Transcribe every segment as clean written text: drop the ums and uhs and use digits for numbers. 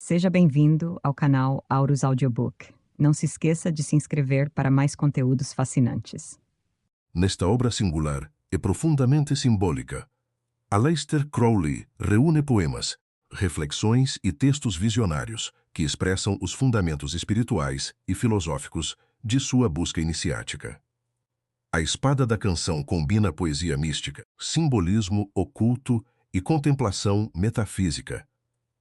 Seja bem-vindo ao canal Aurus Audiobook. Não se esqueça de se inscrever para mais conteúdos fascinantes. Nesta obra singular e profundamente simbólica, Aleister Crowley reúne poemas, reflexões e textos visionários que expressam os fundamentos espirituais e filosóficos de sua busca iniciática. A Espada da Canção combina poesia mística, simbolismo oculto e contemplação metafísica,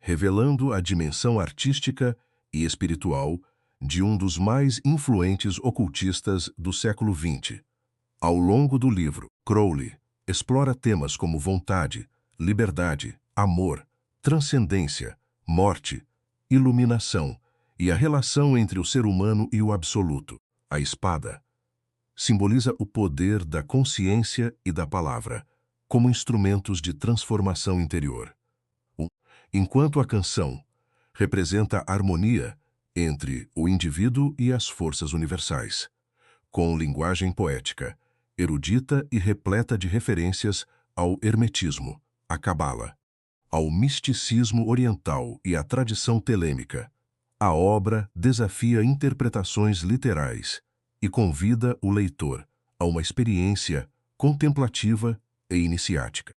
revelando a dimensão artística e espiritual de um dos mais influentes ocultistas do século XX. Ao longo do livro, Crowley explora temas como vontade, liberdade, amor, transcendência, morte, iluminação e a relação entre o ser humano e o absoluto. A espada simboliza o poder da consciência e da palavra como instrumentos de transformação interior. Enquanto a canção representa a harmonia entre o indivíduo e as forças universais, com linguagem poética, erudita e repleta de referências ao hermetismo, à cabala, ao misticismo oriental e à tradição telêmica. A obra desafia interpretações literais e convida o leitor a uma experiência contemplativa e iniciática.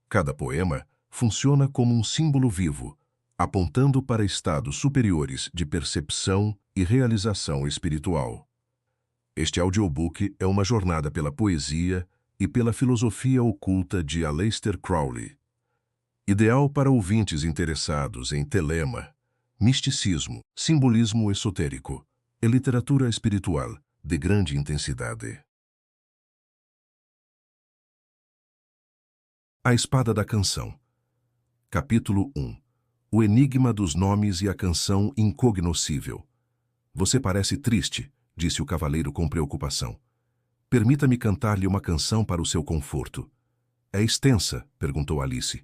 Cada poema funciona como um símbolo vivo, apontando para estados superiores de percepção e realização espiritual. Este audiobook é uma jornada pela poesia e pela filosofia oculta de Aleister Crowley. Ideal para ouvintes interessados em telema, misticismo, simbolismo esotérico e literatura espiritual de grande intensidade. A Espada da Canção. Capítulo 1. O enigma dos nomes e a canção incognoscível. Você parece triste, disse o cavaleiro com preocupação. Permita-me cantar-lhe uma canção para o seu conforto. É extensa? Perguntou Alice.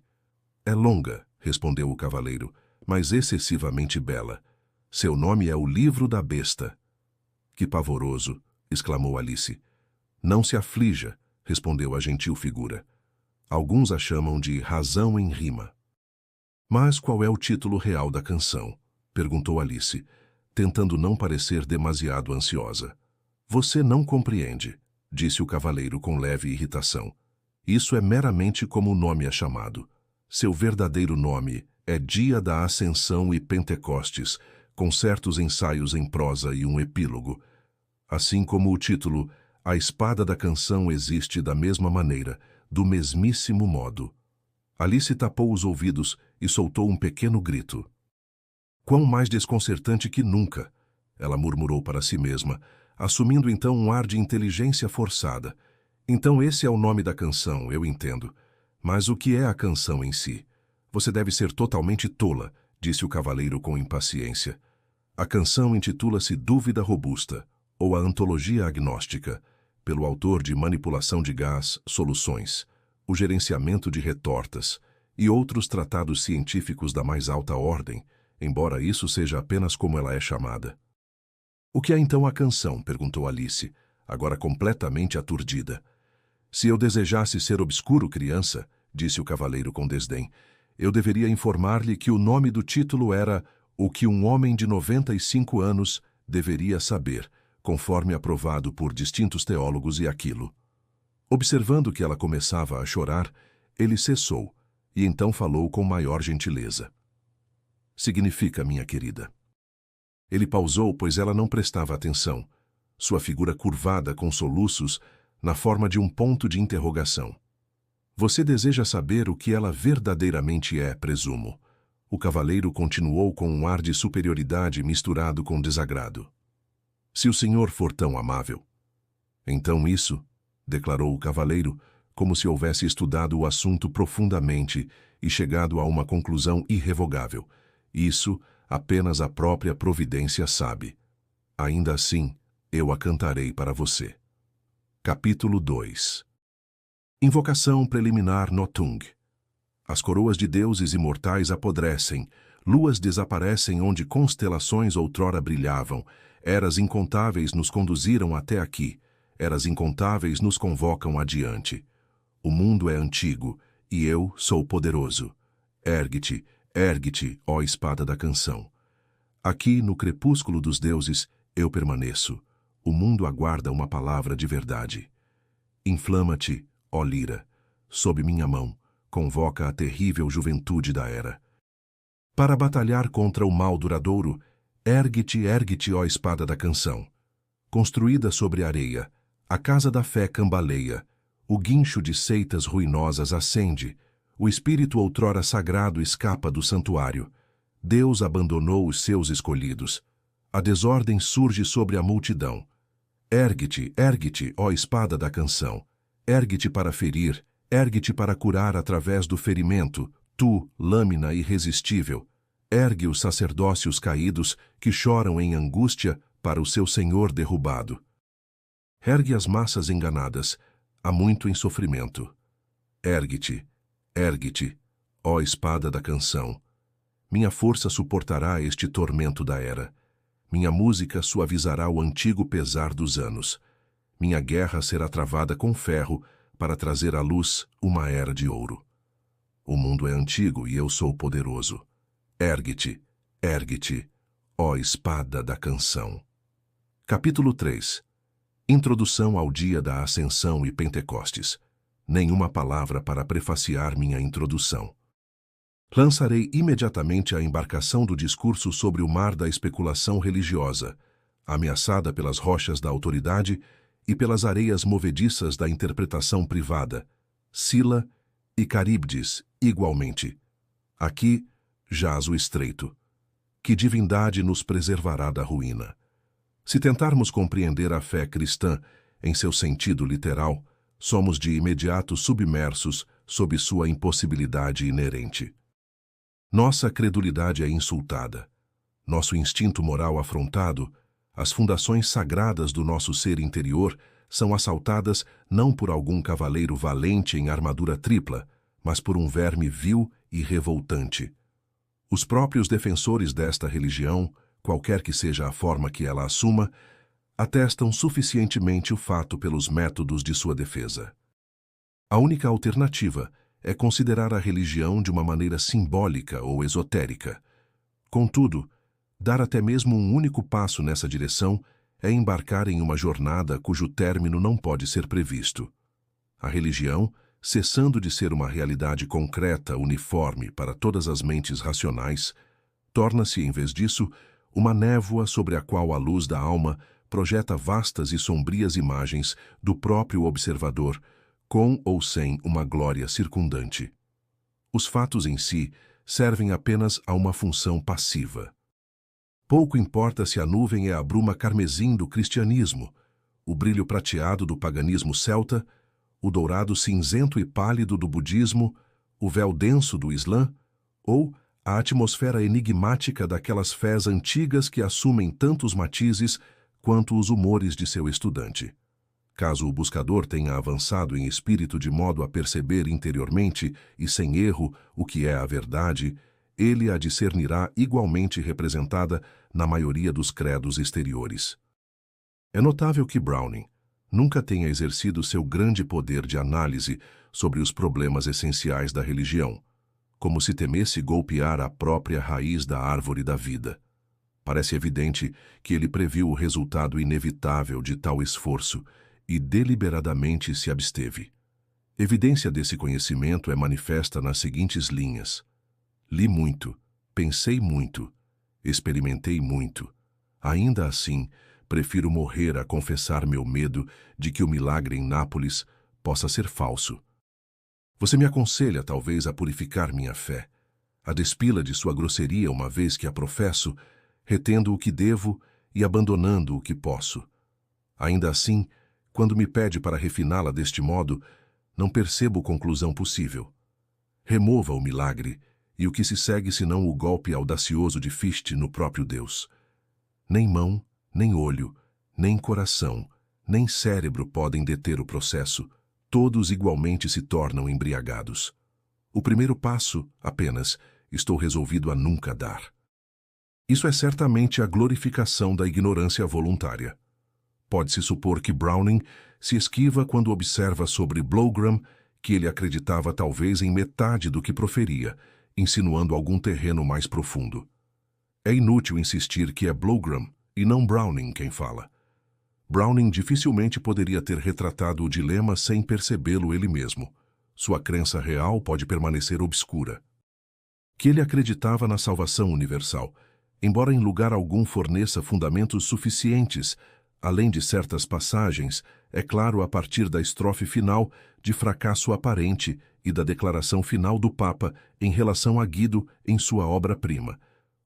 É longa, respondeu o cavaleiro, mas excessivamente bela. Seu nome é o Livro da Besta. Que pavoroso, exclamou Alice. Não se aflija, respondeu a gentil figura. Alguns a chamam de razão em rima. Mas qual é o título real da canção? Perguntou Alice, tentando não parecer demasiado ansiosa. Você não compreende, disse o cavaleiro com leve irritação. Isso é meramente como o nome é chamado. Seu verdadeiro nome é Dia da Ascensão e Pentecostes, com certos ensaios em prosa e um epílogo. Assim como o título, A Espada da Canção existe da mesma maneira, do mesmíssimo modo. Alice tapou os ouvidos e soltou um pequeno grito. Quão mais desconcertante que nunca, ela murmurou para si mesma, assumindo então um ar de inteligência forçada. Então esse é o nome da canção, eu entendo. Mas o que é a canção em si? Você deve ser totalmente tola, disse o cavaleiro com impaciência. A canção intitula-se Dúvida Robusta, ou a Antologia Agnóstica, pelo autor de Manipulação de Gás, Soluções, O Gerenciamento de Retortas e outros tratados científicos da mais alta ordem, embora isso seja apenas como ela é chamada. O que é então a canção? Perguntou Alice, agora completamente aturdida. Se eu desejasse ser obscuro, criança, disse o cavaleiro com desdém, eu deveria informar-lhe que o nome do título era O que um homem de 95 anos deveria saber, conforme aprovado por distintos teólogos e aquilo. Observando que ela começava a chorar, ele cessou e então falou com maior gentileza. Significa, minha querida. Ele pausou, pois ela não prestava atenção, sua figura curvada com soluços na forma de um ponto de interrogação. Você deseja saber o que ela verdadeiramente é, presumo. O cavaleiro continuou com um ar de superioridade misturado com desagrado. Se o senhor for tão amável. Então isso, declarou o cavaleiro, como se houvesse estudado o assunto profundamente e chegado a uma conclusão irrevogável. Isso apenas a própria providência sabe. Ainda assim, eu a cantarei para você. Capítulo 2. Invocação preliminar Notung. As coroas de deuses imortais apodrecem, luas desaparecem onde constelações outrora brilhavam, eras incontáveis nos conduziram até aqui, eras incontáveis nos convocam adiante. O mundo é antigo, e eu sou poderoso. Ergue-te, ó espada da canção. Aqui, no crepúsculo dos deuses, eu permaneço. O mundo aguarda uma palavra de verdade. Inflama-te, ó lira, sob minha mão, convoca a terrível juventude da era. Para batalhar contra o mal duradouro, ergue-te, ó espada da canção. Construída sobre areia, a casa da fé cambaleia, o guincho de seitas ruinosas acende, o espírito outrora sagrado escapa do santuário. Deus abandonou os seus escolhidos. A desordem surge sobre a multidão. Ergue-te, ó espada da canção. Ergue-te para ferir, ergue-te para curar através do ferimento, tu, lâmina irresistível. Ergue os sacerdócios caídos que choram em angústia para o seu Senhor derrubado. Ergue as massas enganadas, há muito em sofrimento. Ergue-te, ó espada da canção. Minha força suportará este tormento da era. Minha música suavizará o antigo pesar dos anos. Minha guerra será travada com ferro para trazer à luz uma era de ouro. O mundo é antigo e eu sou poderoso. Ergue-te, ó espada da canção. Capítulo 3. Introdução ao dia da Ascensão e Pentecostes. Nenhuma palavra para prefaciar minha introdução. Lançarei imediatamente a embarcação do discurso sobre o mar da especulação religiosa, ameaçada pelas rochas da autoridade e pelas areias movediças da interpretação privada, Sila e Caríbdes, igualmente. Aqui jaz o estreito. Que divindade nos preservará da ruína? Se tentarmos compreender a fé cristã em seu sentido literal, somos de imediato submersos sob sua impossibilidade inerente. Nossa credulidade é insultada, nosso instinto moral afrontado, as fundações sagradas do nosso ser interior são assaltadas não por algum cavaleiro valente em armadura tripla, mas por um verme vil e revoltante. Os próprios defensores desta religião, qualquer que seja a forma que ela assuma, atestam suficientemente o fato pelos métodos de sua defesa. A única alternativa é considerar a religião de uma maneira simbólica ou esotérica. Contudo, dar até mesmo um único passo nessa direção é embarcar em uma jornada cujo término não pode ser previsto. A religião, cessando de ser uma realidade concreta, uniforme para todas as mentes racionais, torna-se, em vez disso, uma névoa sobre a qual a luz da alma projeta vastas e sombrias imagens do próprio observador, com ou sem uma glória circundante. Os fatos em si servem apenas a uma função passiva. Pouco importa se a nuvem é a bruma carmesim do cristianismo, o brilho prateado do paganismo celta, o dourado cinzento e pálido do budismo, o véu denso do Islã, ou a atmosfera enigmática daquelas fés antigas que assumem tantos matizes quanto os humores de seu estudante. Caso o buscador tenha avançado em espírito de modo a perceber interiormente e sem erro o que é a verdade, ele a discernirá igualmente representada na maioria dos credos exteriores. É notável que Browning nunca tenha exercido seu grande poder de análise sobre os problemas essenciais da religião, como se temesse golpear a própria raiz da árvore da vida. Parece evidente que ele previu o resultado inevitável de tal esforço e deliberadamente se absteve. Evidência desse conhecimento é manifesta nas seguintes linhas. Li muito, pensei muito, experimentei muito. Ainda assim, prefiro morrer a confessar meu medo de que o milagre em Nápoles possa ser falso. Você me aconselha, talvez, a purificar minha fé, a despi-la de sua grosseria uma vez que a professo, retendo o que devo e abandonando o que posso. Ainda assim, quando me pede para refiná-la deste modo, não percebo conclusão possível. Remova o milagre, e o que se segue senão o golpe audacioso de Fichte no próprio Deus. Nem mão, nem olho, nem coração, nem cérebro podem deter o processo, todos igualmente se tornam embriagados. O primeiro passo, apenas, estou resolvido a nunca dar. Isso é certamente a glorificação da ignorância voluntária. Pode-se supor que Browning se esquiva quando observa sobre Blougram que ele acreditava talvez em metade do que proferia, insinuando algum terreno mais profundo. É inútil insistir que é Blougram e não Browning quem fala. Browning dificilmente poderia ter retratado o dilema sem percebê-lo ele mesmo. Sua crença real pode permanecer obscura. Que ele acreditava na salvação universal, embora em lugar algum forneça fundamentos suficientes, além de certas passagens, é claro a partir da estrofe final de fracasso aparente e da declaração final do Papa em relação a Guido em sua obra-prima,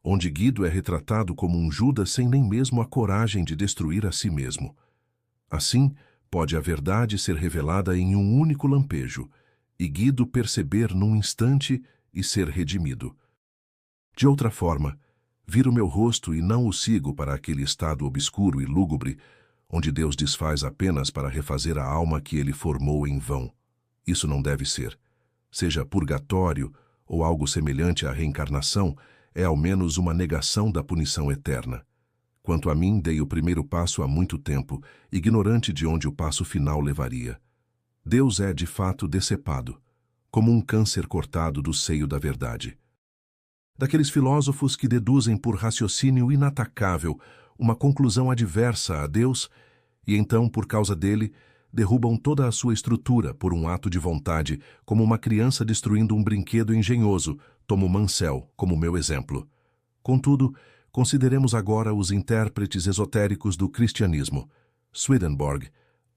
onde Guido é retratado como um Judas sem nem mesmo a coragem de destruir a si mesmo. Assim, pode a verdade ser revelada em um único lampejo, e Guido perceber num instante e ser redimido. De outra forma, viro meu rosto e não o sigo para aquele estado obscuro e lúgubre, onde Deus desfaz apenas para refazer a alma que ele formou em vão. Isso não deve ser. Seja purgatório ou algo semelhante à reencarnação, é ao menos uma negação da punição eterna. Quanto a mim, dei o primeiro passo há muito tempo, ignorante de onde o passo final levaria. Deus é, de fato, decepado, como um câncer cortado do seio da verdade. Daqueles filósofos que deduzem por raciocínio inatacável uma conclusão adversa a Deus e então, por causa dele, derrubam toda a sua estrutura por um ato de vontade, como uma criança destruindo um brinquedo engenhoso, tomo Mansell como meu exemplo. Contudo, consideremos agora os intérpretes esotéricos do cristianismo, Swedenborg,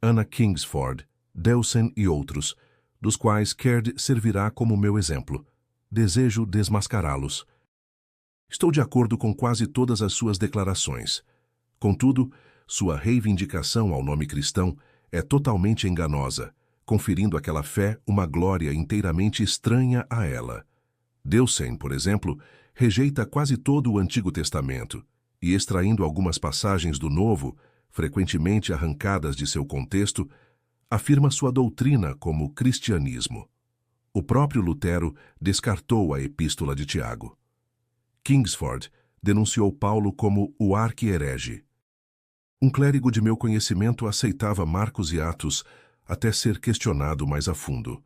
Anna Kingsford, Deussen e outros, dos quais Caird servirá como meu exemplo. Desejo desmascará-los. Estou de acordo com quase todas as suas declarações. Contudo, sua reivindicação ao nome cristão é totalmente enganosa, conferindo àquela fé uma glória inteiramente estranha a ela. Deussen, por exemplo, rejeita quase todo o Antigo Testamento e, extraindo algumas passagens do Novo, frequentemente arrancadas de seu contexto, afirma sua doutrina como cristianismo. O próprio Lutero descartou a Epístola de Tiago. Kingsford denunciou Paulo como o arqui-herege. Um clérigo de meu conhecimento aceitava Marcos e Atos até ser questionado mais a fundo.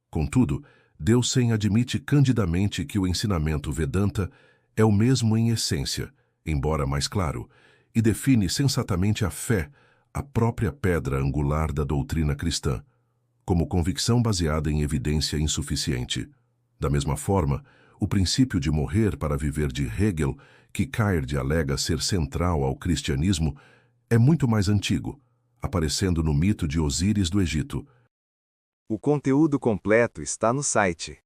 Contudo, Deussen admite candidamente que o ensinamento Vedanta é o mesmo em essência, embora mais claro, e define sensatamente a fé, a própria pedra angular da doutrina cristã, como convicção baseada em evidência insuficiente. Da mesma forma, o princípio de morrer para viver de Hegel, que Caird alega ser central ao cristianismo, é muito mais antigo, aparecendo no mito de Osíris do Egito. O conteúdo completo está no site